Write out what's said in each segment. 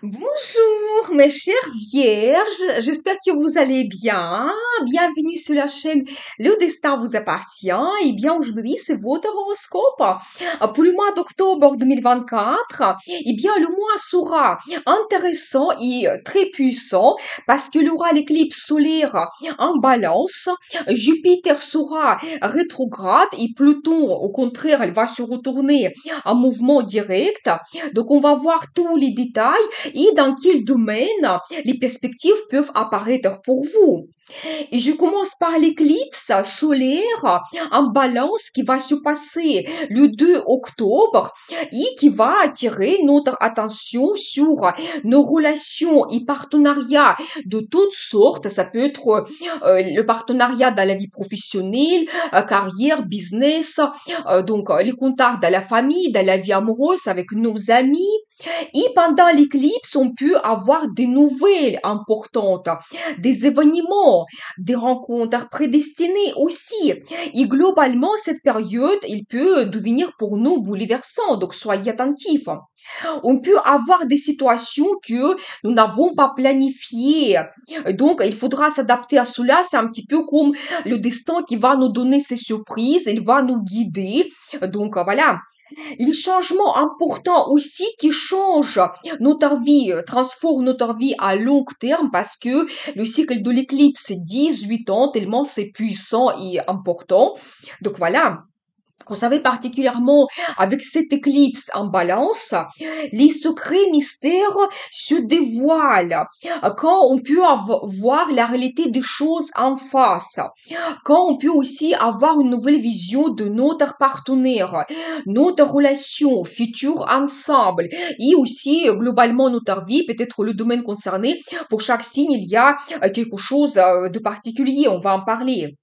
Bonjour mes chères vierges, j'espère que vous allez bien. Bienvenue sur la chaîne Le Destin vous appartient. Et bien aujourd'hui c'est votre horoscope pour le mois d'octobre 2024. Et bien le mois sera intéressant et très puissant parce qu'il y aura l'éclipse solaire en balance. Jupiter sera rétrograde et Pluton au contraire elle va se retourner en mouvement direct. Donc on va voir tous les détails et dans quel domaine les perspectives peuvent apparaître pour vous. Et je commence par l'éclipse solaire en balance qui va se passer le 2 octobre et qui va attirer notre attention sur nos relations et partenariats de toutes sortes. Ça peut être le partenariat dans la vie professionnelle, carrière, business, les contacts dans la famille, dans la vie amoureuse avec nos amis. Et pendant l'éclipse, on peut avoir des nouvelles importantes, des événements, des rencontres prédestinées aussi. Et globalement, cette période, il peut devenir pour nous bouleversant, donc soyez attentifs. On peut avoir des situations que nous n'avons pas planifiées. Donc, il faudra s'adapter à cela. C'est un petit peu comme le destin qui va nous donner ses surprises. Il va nous guider. Donc, voilà. Les changements importants aussi qui changent notre vie, transforment notre vie à long terme parce que le cycle de l'éclipse, c'est 18 ans, tellement c'est puissant et important. Donc voilà. Vous savez, particulièrement avec cette éclipse en balance, les secrets mystères se dévoilent quand on peut voir la réalité des choses en face, quand on peut aussi avoir une nouvelle vision de notre partenaire, notre relation future ensemble et aussi globalement notre vie, peut-être le domaine concerné. Pour chaque signe, il y a quelque chose de particulier, on va en parler.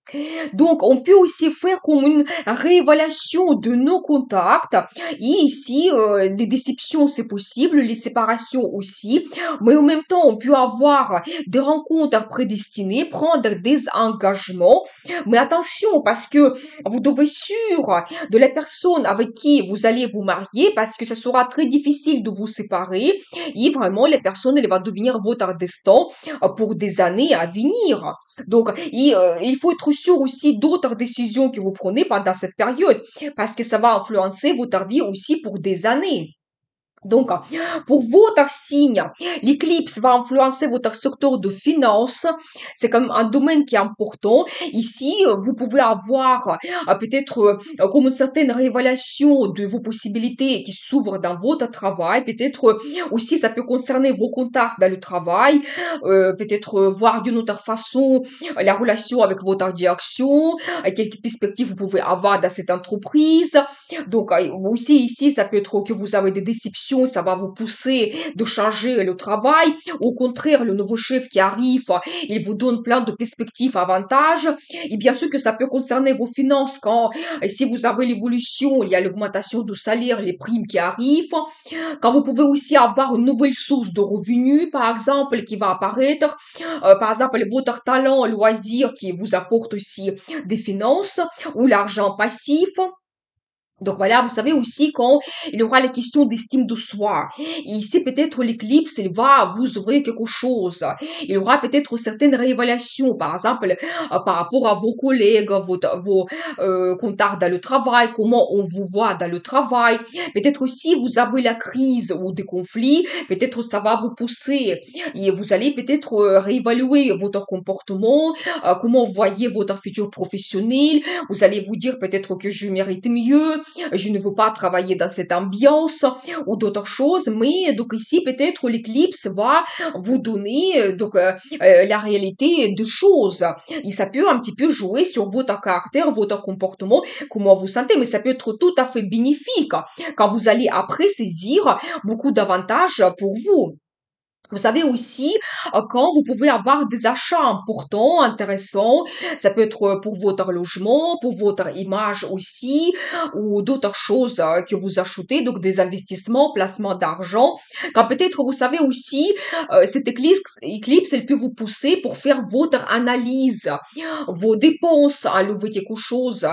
Donc, on peut aussi faire comme une réévaluation de nos contacts. Et ici, les déceptions, c'est possible, les séparations aussi. Mais en même temps, on peut avoir des rencontres prédestinées, prendre des engagements. Mais attention, parce que vous devez sûr de la personne avec qui vous allez vous marier, parce que ce sera très difficile de vous séparer. Et vraiment, la personne, elle va devenir votre destin pour des années à venir. Donc, il faut être sûr aussi d'autres décisions que vous prenez pendant cette période, parce que ça va influencer votre vie aussi pour des années. Donc, pour votre signe, l'éclipse va influencer votre secteur de finance. C'est comme un domaine qui est important. Ici, vous pouvez avoir peut-être comme une certaine révélation de vos possibilités qui s'ouvrent dans votre travail. Peut-être aussi, ça peut concerner vos contacts dans le travail. Peut-être voir d'une autre façon la relation avec votre direction. Quelques perspectives vous pouvez avoir dans cette entreprise. Donc, aussi ici, ça peut être que vous avez des déceptions, ça va vous pousser de changer le travail. Au contraire, le nouveau chef qui arrive, il vous donne plein de perspectives, avantages. Et bien sûr que ça peut concerner vos finances quand, si vous avez l'évolution, il y a l'augmentation du salaire, les primes qui arrivent. Quand vous pouvez aussi avoir une nouvelle source de revenus, par exemple, qui va apparaître. Par exemple, votre talent, loisir qui vous apporte aussi des finances ou l'argent passif. Donc voilà, vous savez aussi quand il y aura les questions d'estime de soi. Et ici, peut-être l'éclipse, il va vous ouvrir quelque chose. Il y aura peut-être certaines révélations, par exemple, par rapport à vos collègues, vos contacts dans le travail, comment on vous voit dans le travail. Peut-être aussi vous avez la crise ou des conflits, peut-être ça va vous pousser et vous allez peut-être réévaluer votre comportement, comment vous voyez votre futur professionnel. Vous allez vous dire peut-être que je mérite mieux, je ne veux pas travailler dans cette ambiance ou d'autres choses, mais donc ici peut-être l'éclipse va vous donner la réalité des choses. Et ça peut un petit peu jouer sur votre caractère, votre comportement, comment vous sentez, mais ça peut être tout à fait bénéfique quand vous allez après saisir beaucoup d'avantages pour vous. Vous savez aussi quand vous pouvez avoir des achats importants, intéressants. Ça peut être pour votre logement, pour votre image aussi, ou d'autres choses que vous achetez, donc des investissements, placement d'argent. Quand peut-être vous savez aussi, cette éclipse, elle peut vous pousser pour faire votre analyse, vos dépenses, enlever quelque chose,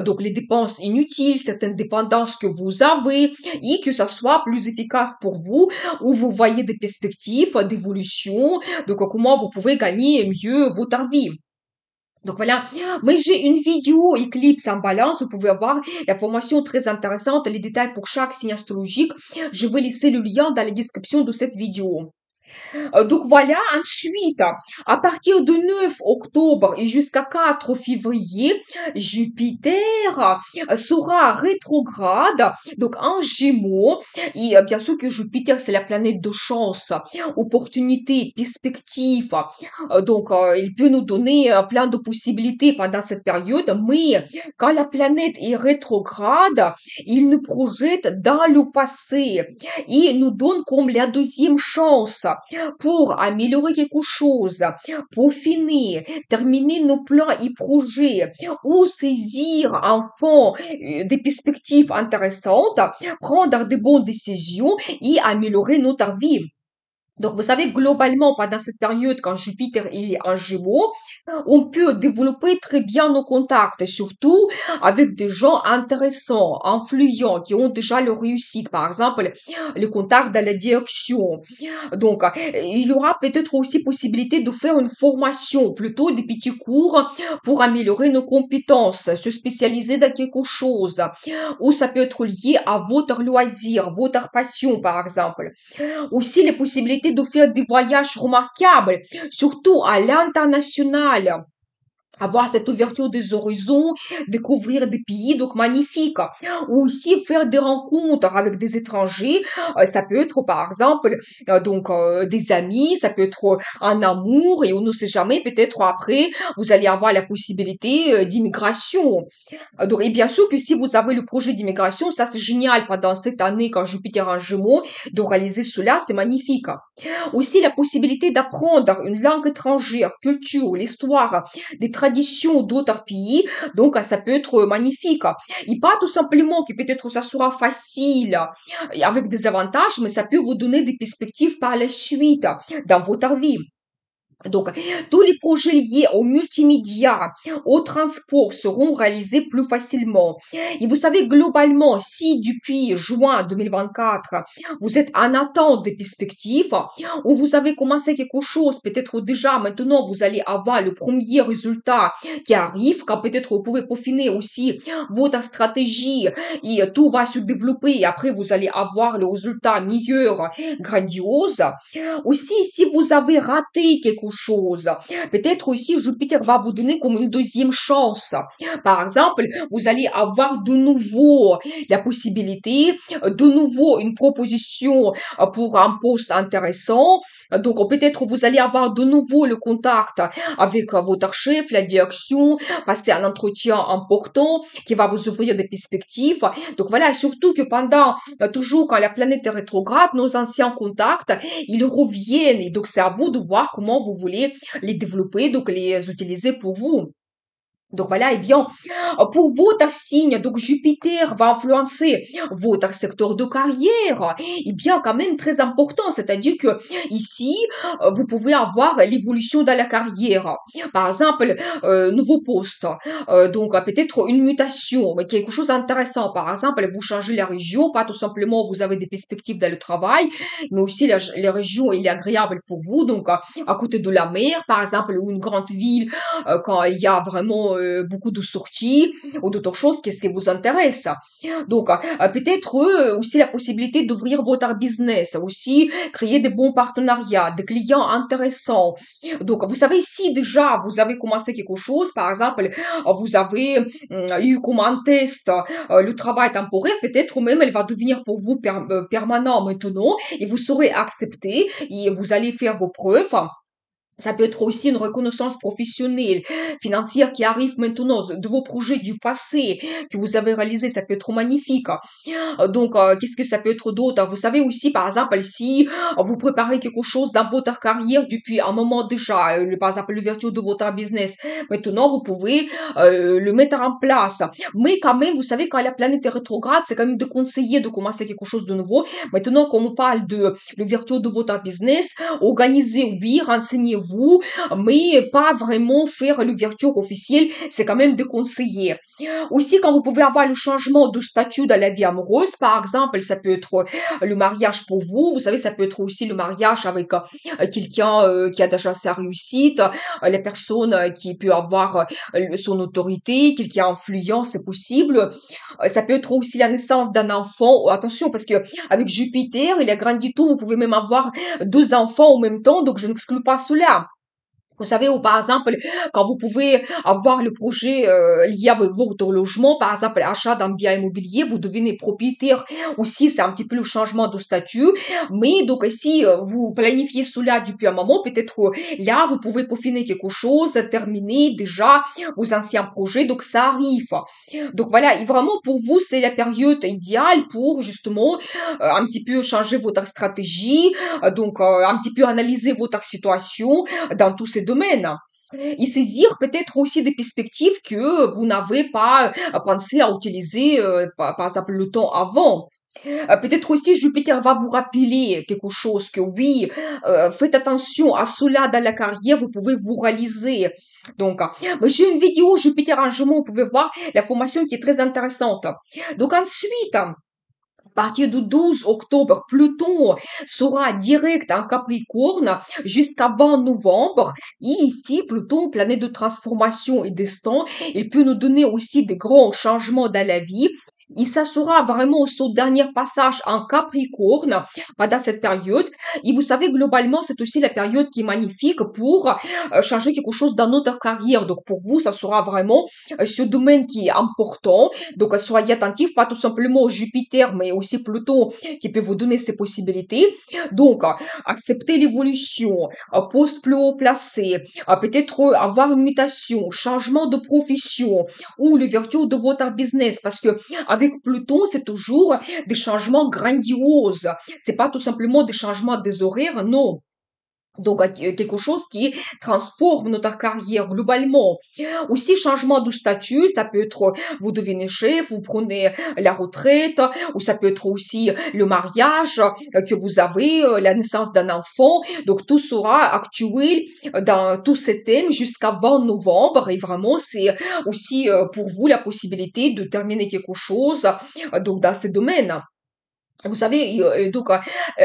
donc les dépenses inutiles, certaines dépendances que vous avez, et que ça soit plus efficace pour vous, où vous voyez des perspectives d'évolution, donc comment vous pouvez gagner mieux votre vie. Donc voilà, mais j'ai une vidéo éclipse en balance, vous pouvez avoir l'information très intéressante, les détails pour chaque signe astrologique. Je vais laisser le lien dans la description de cette vidéo. Donc voilà, ensuite, à partir de 9 octobre et jusqu'à 4 février, Jupiter sera rétrograde, donc en Gémeaux. Et bien sûr que Jupiter, c'est la planète de chance, opportunité, perspective. Donc, il peut nous donner plein de possibilités pendant cette période, mais quand la planète est rétrograde, il nous projette dans le passé. Il nous donne comme la deuxième chance pour améliorer quelque chose, peaufiner, terminer nos plans et projets, ou saisir enfin des perspectives intéressantes, prendre de bonnes décisions et améliorer notre vie. Donc, vous savez, globalement, pendant cette période, quand Jupiter il est en Gémeaux, on peut développer très bien nos contacts, surtout avec des gens intéressants, influents, qui ont déjà leur réussite. Par exemple, le contact dans la direction. Donc, il y aura peut-être aussi possibilité de faire une formation, plutôt des petits cours pour améliorer nos compétences, se spécialiser dans quelque chose. Ou ça peut être lié à votre loisir, votre passion, par exemple. Aussi les possibilités de faire des voyages remarquables, surtout à l'international, avoir cette ouverture des horizons, découvrir des pays donc magnifiques, ou aussi faire des rencontres avec des étrangers. Ça peut être par exemple des amis, ça peut être un amour, et on ne sait jamais, peut-être après vous allez avoir la possibilité d'immigration. Donc, et bien sûr que si vous avez le projet d'immigration, ça c'est génial pendant cette année quand Jupiter en Gémeaux, de réaliser cela, c'est magnifique. Aussi la possibilité d'apprendre une langue étrangère, culture, l'histoire, des traditions d'autres pays, donc ça peut être magnifique. Et pas tout simplement que peut-être ça sera facile et avec des avantages, mais ça peut vous donner des perspectives par la suite dans votre vie. Donc, tous les projets liés au multimédia, au transport seront réalisés plus facilement. Et vous savez, globalement, si depuis juin 2024, vous êtes en attente des perspectives, ou vous avez commencé quelque chose, peut-être déjà maintenant vous allez avoir le premier résultat qui arrive, quand peut-être vous pouvez peaufiner aussi votre stratégie et tout va se développer et après vous allez avoir le résultat meilleur, grandiose. Aussi, si vous avez raté quelque chose, peut-être aussi Jupiter va vous donner comme une deuxième chance. Par exemple, vous allez avoir de nouveau la possibilité, de nouveau une proposition pour un poste intéressant. Donc, peut-être vous allez avoir de nouveau le contact avec votre chef, la direction, passer un entretien important qui va vous ouvrir des perspectives. Donc voilà, surtout que pendant, toujours quand la planète est rétrograde, nos anciens contacts, ils reviennent. Et donc, c'est à vous de voir comment vous voulez les développer, donc les utiliser pour vous. Donc voilà, et bien, pour votre signe, donc Jupiter va influencer votre secteur de carrière, et bien quand même très important, c'est-à-dire que ici, vous pouvez avoir l'évolution dans la carrière. Par exemple, nouveau poste, donc peut-être une mutation, mais quelque chose d'intéressant. Par exemple, vous changez la région, pas tout simplement vous avez des perspectives dans le travail, mais aussi la région elle est agréable pour vous, donc à côté de la mer, par exemple, ou une grande ville quand il y a vraiment beaucoup de sorties ou d'autres choses, qu'est-ce qui vous intéresse. Donc, peut-être aussi la possibilité d'ouvrir votre business, aussi créer des bons partenariats, des clients intéressants. Donc, vous savez, si déjà vous avez commencé quelque chose, par exemple, vous avez eu comme un test le travail temporaire, peut-être même elle va devenir pour vous permanent maintenant et vous serez accepté et vous allez faire vos preuves. Ça peut être aussi une reconnaissance professionnelle, financière qui arrive maintenant de vos projets du passé que vous avez réalisés. Ça peut être magnifique. Donc, qu'est-ce que ça peut être d'autre? Vous savez aussi, par exemple, si vous préparez quelque chose dans votre carrière depuis un moment déjà, par exemple, l'ouverture de votre business, maintenant, vous pouvez le mettre en place. Mais quand même, vous savez, quand la planète est rétrograde, c'est quand même de conseiller de commencer quelque chose de nouveau. Maintenant, quand on parle de l'ouverture de votre business, organisez, oui, renseignez-vous, mais pas vraiment faire l'ouverture officielle, c'est quand même de conseiller. Aussi, quand vous pouvez avoir le changement de statut dans la vie amoureuse, par exemple, ça peut être le mariage pour vous. Vous savez, ça peut être aussi le mariage avec quelqu'un qui a déjà sa réussite, les personnes qui peut avoir son autorité, quelqu'un influent, c'est possible. Ça peut être aussi la naissance d'un enfant. Oh, attention, parce que avec Jupiter, il a grandi tout. Vous pouvez même avoir deux enfants en même temps, donc je n'exclus pas cela. Vous savez, ou par exemple, quand vous pouvez avoir le projet lié avec votre logement, par exemple, l'achat d'un bien immobilier, vous devenez propriétaire aussi, c'est un petit peu le changement de statut. Mais donc, si vous planifiez cela depuis un moment, peut-être là, vous pouvez peaufiner quelque chose, terminer déjà vos anciens projets, donc ça arrive. Donc voilà, et vraiment pour vous, c'est la période idéale pour justement un petit peu changer votre stratégie, un petit peu analyser votre situation dans tous ces domaines. Et saisir peut-être aussi des perspectives que vous n'avez pas pensé à utiliser, par exemple, le temps avant. Peut-être aussi Jupiter va vous rappeler quelque chose que oui, faites attention à cela dans la carrière, vous pouvez vous réaliser. Donc, j'ai une vidéo Jupiter en Gémeaux, vous pouvez voir la formation qui est très intéressante. Donc ensuite, à partir du 12 octobre, Pluton sera direct en Capricorne jusqu'avant novembre. Et ici, Pluton, planète de transformation et destin, il peut nous donner aussi des grands changements dans la vie. Et ça sera vraiment son dernier passage en Capricorne pendant cette période. Et vous savez, globalement, c'est aussi la période qui est magnifique pour changer quelque chose dans notre carrière. Donc, pour vous, ça sera vraiment ce domaine qui est important. Donc, soyez attentifs, pas tout simplement au Jupiter, mais aussi Pluton qui peut vous donner ces possibilités. Donc, accepter l'évolution, poste plus haut placé, peut-être avoir une mutation, changement de profession ou l'ouverture de votre business. Parce que avec Pluton, c'est toujours des changements grandioses. C'est pas tout simplement des changements des horaires, non. Donc, quelque chose qui transforme notre carrière globalement. Aussi, changement de statut, ça peut être, vous devenez chef, vous prenez la retraite, ou ça peut être aussi le mariage que vous avez, la naissance d'un enfant. Donc, tout sera actuel dans tous ces thèmes jusqu'à 20 novembre. Et vraiment, c'est aussi pour vous la possibilité de terminer quelque chose, donc dans ces domaines. Vous savez,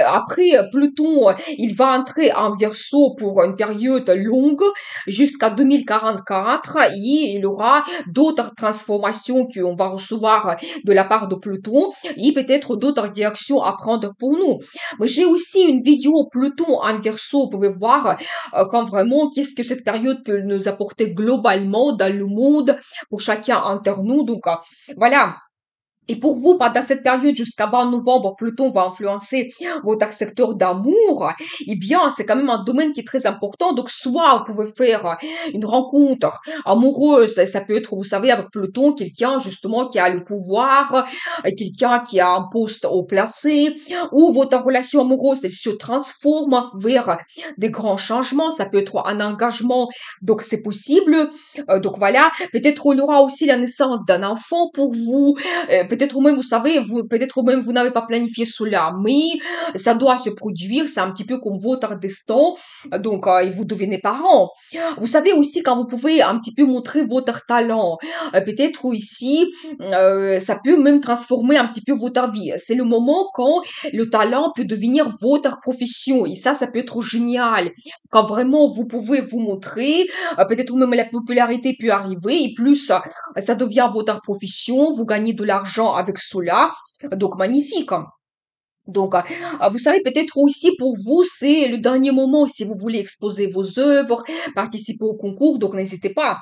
après Pluton, il va entrer en Verseau pour une période longue jusqu'à 2044 et il aura d'autres transformations qu'on va recevoir de la part de Pluton et peut-être d'autres directions à prendre pour nous. Mais j'ai aussi une vidéo Pluton en Verseau, vous pouvez voir quand vraiment qu'est-ce que cette période peut nous apporter globalement dans le monde pour chacun entre nous. Donc voilà. Et pour vous, pendant cette période jusqu'à 20 novembre, Pluton va influencer votre secteur d'amour. Eh bien, c'est quand même un domaine qui est très important. Donc, soit vous pouvez faire une rencontre amoureuse, ça peut être, vous savez, avec Pluton, quelqu'un justement qui a le pouvoir, quelqu'un qui a un poste haut placé, ou votre relation amoureuse, elle se transforme vers des grands changements. Ça peut être un engagement, donc c'est possible. Donc voilà, peut-être il y aura aussi la naissance d'un enfant pour vous. Peut-être même, vous savez, peut-être même vous n'avez pas planifié cela, mais ça doit se produire, c'est un petit peu comme votre destin, donc et vous devenez parent. Vous savez aussi quand vous pouvez un petit peu montrer votre talent, peut-être ici, ça peut même transformer un petit peu votre vie. C'est le moment quand le talent peut devenir votre profession, et ça peut être génial. Quand vraiment vous pouvez vous montrer, peut-être même la popularité peut arriver, et plus ça devient votre profession, vous gagnez de l'argent avec cela, donc magnifique. Donc, vous savez, peut-être aussi pour vous, c'est le dernier moment si vous voulez exposer vos œuvres, participer au concours, donc n'hésitez pas.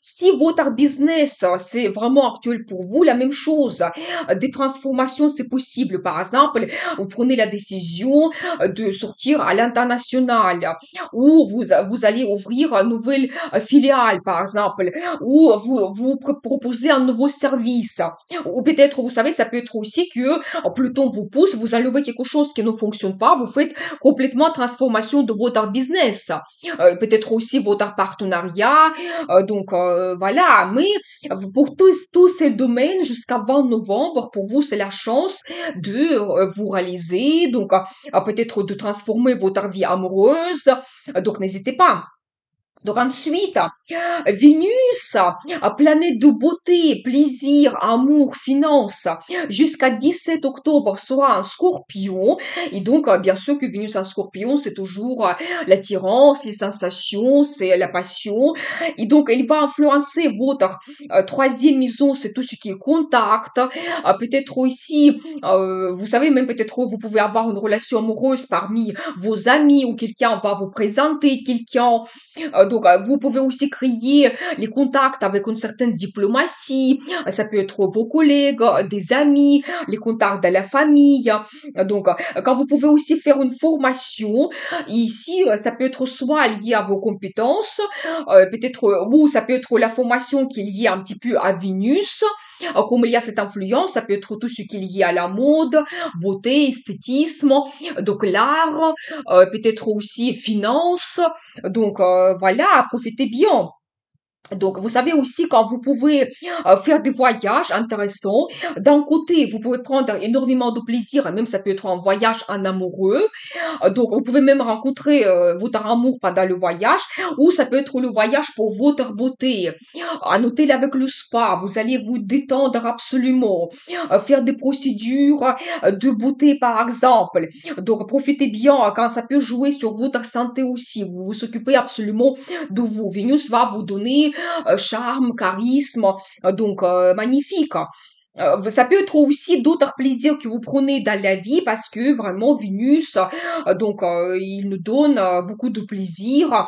Si votre business, c'est vraiment actuel pour vous, la même chose. Des transformations, c'est possible. Par exemple, vous prenez la décision de sortir à l'international, ou vous allez ouvrir une nouvelle filiale, par exemple, ou vous proposez un nouveau service. Ou peut-être, vous savez, ça peut être aussi que Pluton vous pousse, vous enlevez quelque chose qui ne fonctionne pas, vous faites complètement transformation de votre business. Peut-être aussi votre partenariat. Voilà, mais pour tous ces domaines, jusqu'à 20 novembre, pour vous, c'est la chance de vous réaliser, peut-être de transformer votre vie amoureuse. Donc, n'hésitez pas. Donc ensuite, Vénus, planète de beauté, plaisir, amour, finance, jusqu'à 17 octobre sera un scorpion. Et donc, bien sûr que Vénus en scorpion, c'est toujours l'attirance, les sensations, c'est la passion. Et donc, elle va influencer votre troisième maison, c'est tout ce qui est contact. Peut-être aussi, vous savez, même peut-être vous pouvez avoir une relation amoureuse parmi vos amis ou quelqu'un va vous présenter quelqu'un. Vous pouvez aussi créer les contacts avec une certaine diplomatie. Ça peut être vos collègues, des amis, les contacts de la famille. Quand vous pouvez aussi faire une formation, ici, ça peut être soit lié à vos compétences, ou ça peut être la formation qui est liée un petit peu à Vénus. Comme il y a cette influence, ça peut être tout ce qui est lié à la mode, beauté, esthétisme, donc l'art, peut-être aussi finance. Voilà, profitez bien. Donc, vous savez aussi quand vous pouvez faire des voyages intéressants. D'un côté, vous pouvez prendre énormément de plaisir, même ça peut être un voyage en amoureux. Donc, vous pouvez même rencontrer votre amour pendant le voyage, ou ça peut être le voyage pour votre beauté. À noter avec le spa, vous allez vous détendre absolument, faire des procédures de beauté par exemple. Donc, profitez bien quand ça peut jouer sur votre santé aussi. Vous vous occupez absolument de vous. Vénus va vous donner charme, charisme, magnifique. Ça peut être aussi d'autres plaisirs que vous prenez dans la vie parce que vraiment Vénus, il nous donne beaucoup de plaisir.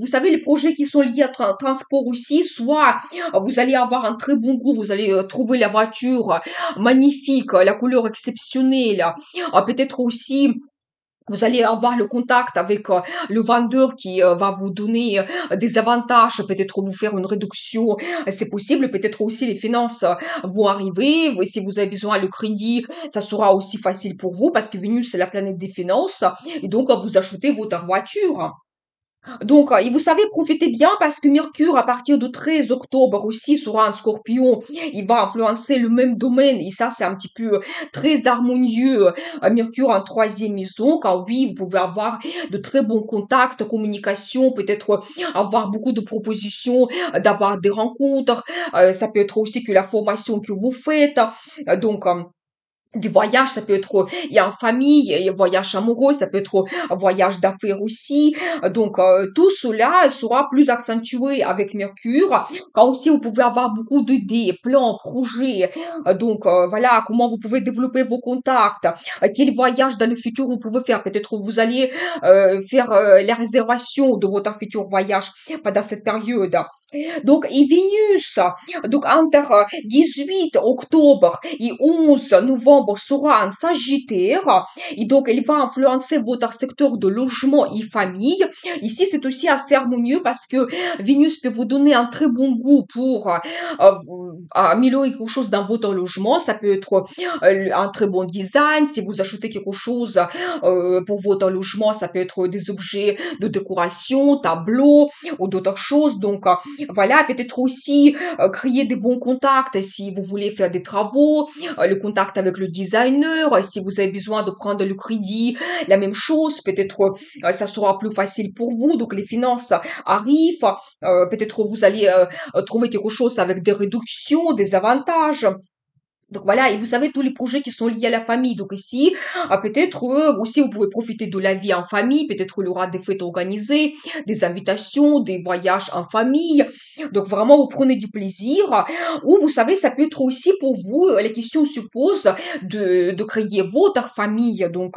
Vous savez, les projets qui sont liés à transport aussi, soit vous allez avoir un très bon goût, vous allez trouver la voiture magnifique, la couleur exceptionnelle, peut-être aussi vous allez avoir le contact avec le vendeur qui va vous donner des avantages, peut-être vous faire une réduction, c'est possible, peut-être aussi les finances vont arriver, si vous avez besoin de crédit, ça sera aussi facile pour vous parce que Vénus c'est la planète des finances et donc vous achetez votre voiture. Et vous savez, profitez bien parce que Mercure, à partir du 13 octobre aussi, sera un scorpion. Il va influencer le même domaine. Et ça, c'est un petit peu très harmonieux. Mercure en troisième maison, quand oui, vous pouvez avoir de très bons contacts, communication, peut-être avoir beaucoup de propositions, d'avoir des rencontres. Ça peut être aussi que la formation que vous faites. Donc, des voyages, ça peut être, il y a en famille, il y a un voyage amoureux, ça peut être un voyage d'affaires aussi. Tout cela sera plus accentué avec Mercure. Quand aussi vous pouvez avoir beaucoup d'idées, plans, projets. Voilà, comment vous pouvez développer vos contacts. Quel voyage dans le futur vous pouvez faire. Peut-être vous allez faire la réservation de votre futur voyage pendant cette période. Et Vénus, entre 18 octobre et 11 novembre sera en Sagittaire, et donc elle va influencer votre secteur de logement et famille. Ici, c'est aussi assez harmonieux parce que Vénus peut vous donner un très bon goût pour améliorer quelque chose dans votre logement. Ça peut être un très bon design. Si vous achetez quelque chose pour votre logement, ça peut être des objets de décoration, tableaux ou d'autres choses. Voilà, peut-être aussi créer des bons contacts si vous voulez faire des travaux, le contact avec le designer, si vous avez besoin de prendre le crédit, la même chose, peut-être ça sera plus facile pour vous, donc les finances arrivent, peut-être vous allez trouver quelque chose avec des réductions, des avantages. Donc voilà, et vous savez, tous les projets qui sont liés à la famille. Donc ici, peut-être aussi vous pouvez profiter de la vie en famille. Peut-être il y aura des fêtes organisées, des invitations, des voyages en famille. Donc vraiment, vous prenez du plaisir. Ou vous savez, ça peut être aussi pour vous, la question se pose de créer votre famille. Donc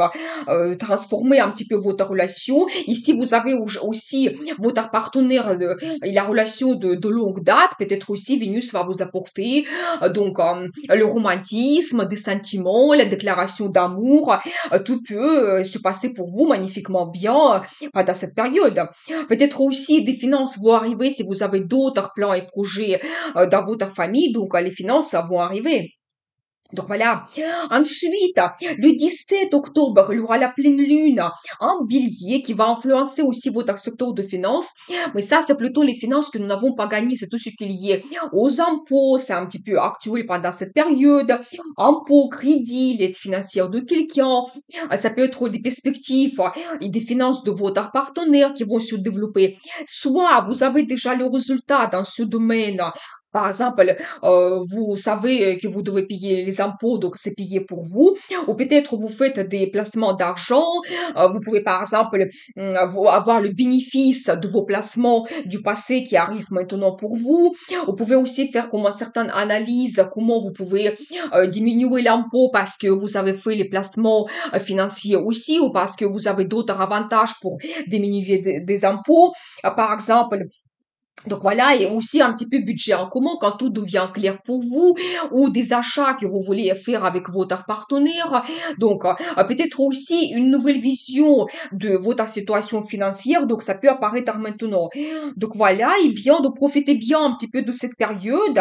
transformer un petit peu votre relation. Ici, vous avez aussi votre partenaire et la relation de longue date. Peut-être aussi Vénus va vous apporter le romantisme, des sentiments, la déclaration d'amour, tout peut se passer pour vous magnifiquement bien pendant cette période. Peut-être aussi des finances vont arriver si vous avez d'autres plans et projets dans votre famille, donc les finances vont arriver. Donc voilà. Ensuite, le 17 octobre, il y aura la pleine lune en bélier qui va influencer aussi votre secteur de finances. Mais ça, c'est plutôt les finances que nous n'avons pas gagnées. C'est tout ce qui est lié aux impôts. C'est un petit peu actuel pendant cette période. Impôts, crédit, l'aide financière de quelqu'un. Ça peut être des perspectives et des finances de votre partenaire qui vont se développer. Soit vous avez déjà le résultat dans ce domaine. Par exemple, vous savez que vous devez payer les impôts, donc c'est payé pour vous. Ou peut-être vous faites des placements d'argent. Vous pouvez par exemple avoir le bénéfice de vos placements du passé qui arrivent maintenant pour vous. Vous pouvez aussi faire comme une certaine analyse, comment vous pouvez diminuer l'impôt parce que vous avez fait les placements financiers aussi ou parce que vous avez d'autres avantages pour diminuer des impôts. Par exemple, donc voilà, et aussi un petit peu budget en commun quand tout devient clair pour vous, ou des achats que vous voulez faire avec votre partenaire. Donc peut-être aussi une nouvelle vision de votre situation financière, donc ça peut apparaître maintenant. Donc voilà, et bien de profiter bien un petit peu de cette période.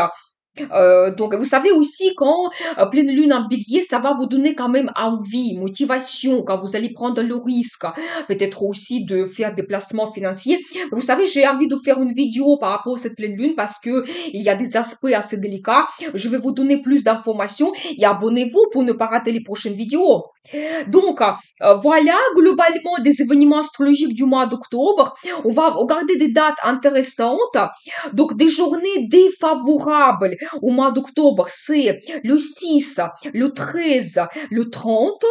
Donc, vous savez aussi quand pleine lune en bélier, ça va vous donner quand même envie, motivation, quand vous allez prendre le risque, peut-être aussi de faire des placements financiers. Vous savez, j'ai envie de faire une vidéo par rapport à cette pleine lune parce que il y a des aspects assez délicats. Je vais vous donner plus d'informations et abonnez-vous pour ne pas rater les prochaines vidéos. Donc, voilà globalement des événements astrologiques du mois d'octobre. On va regarder des dates intéressantes. Donc, des journées défavorables au mois d'octobre, c'est le 6, le 13, le 30.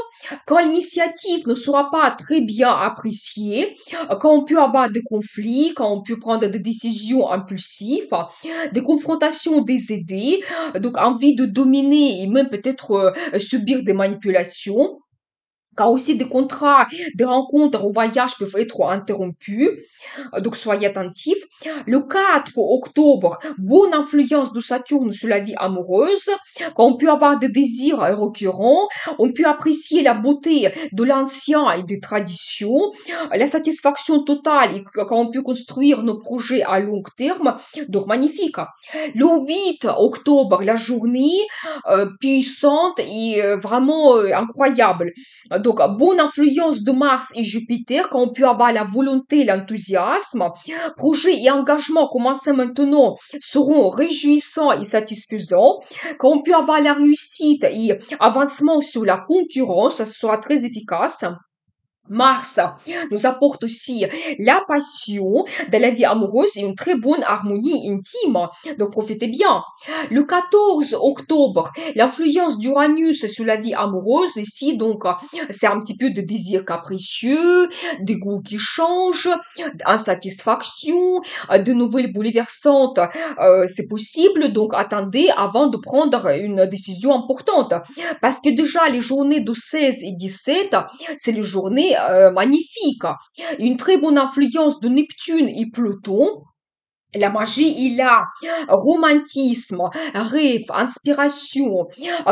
Quand l'initiative ne sera pas très bien appréciée, quand on peut avoir des conflits, quand on peut prendre des décisions impulsives, des confrontations des idées, donc envie de dominer et même peut-être subir des manipulations. Quand aussi des contrats, des rencontres ou voyages peuvent être interrompus, donc soyez attentifs. Le 4 octobre, bonne influence de Saturne sur la vie amoureuse. Quand on peut avoir des désirs récurrents, on peut apprécier la beauté de l'ancien et des traditions, la satisfaction totale et quand on peut construire nos projets à long terme, donc magnifique. Le 8 octobre, la journée puissante et vraiment incroyable. Donc, bonne influence de Mars et Jupiter, quand on peut avoir la volonté, l'enthousiasme. Projets et engagements commencés maintenant seront réjouissants et satisfaisants. Quand on peut avoir la réussite et avancement sur la concurrence, ça sera très efficace. Mars nous apporte aussi la passion de la vie amoureuse et une très bonne harmonie intime. Donc profitez bien. Le 14 octobre, l'influence d'Uranus sur la vie amoureuse ici, donc c'est un petit peu de désir capricieux, des goûts qui changent, insatisfaction, de nouvelles bouleversantes, c'est possible. Donc attendez avant de prendre une décision importante. Parce que déjà les journées de 16 et 17, c'est les journées magnifiques. Une très bonne influence de Neptune et Pluton. La magie, il a romantisme, rêve, inspiration.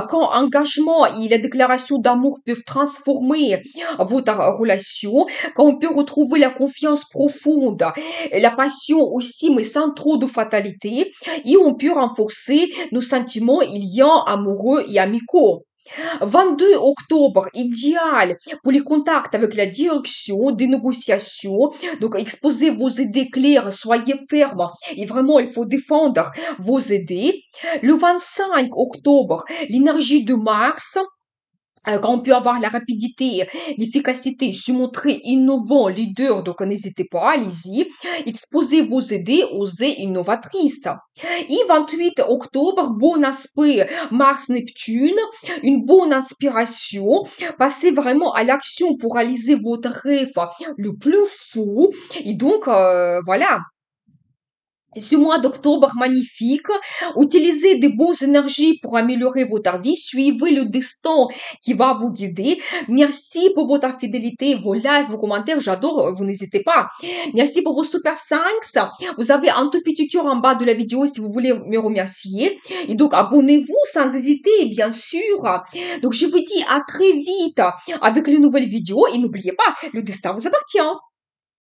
Quand engagement et la déclaration d'amour peuvent transformer votre relation, quand on peut retrouver la confiance profonde, la passion aussi, mais sans trop de fatalité, et on peut renforcer nos sentiments liés amoureux et amicaux. 22 octobre, idéal pour les contacts avec la direction, des négociations. Donc, exposez vos idées claires, soyez fermes. Et vraiment, il faut défendre vos idées. Le 25 octobre, l'énergie de Mars quand on peut avoir la rapidité, l'efficacité, se montrer innovant, leader, donc n'hésitez pas, allez-y. Exposez vos idées aux innovatrices. Et 28 octobre, bon aspect Mars-Neptune, une bonne inspiration. Passez vraiment à l'action pour réaliser votre rêve le plus fou. Et donc, voilà. Ce mois d'octobre magnifique, utilisez des bonnes énergies pour améliorer votre vie, suivez le destin qui va vous guider. Merci pour votre fidélité, vos likes, vos commentaires, j'adore, vous n'hésitez pas. Merci pour vos super thanks. Vous avez un tout petit cœur en bas de la vidéo si vous voulez me remercier. Et donc, abonnez-vous sans hésiter, bien sûr. Donc, je vous dis à très vite avec les nouvelles vidéos et n'oubliez pas, le destin vous appartient.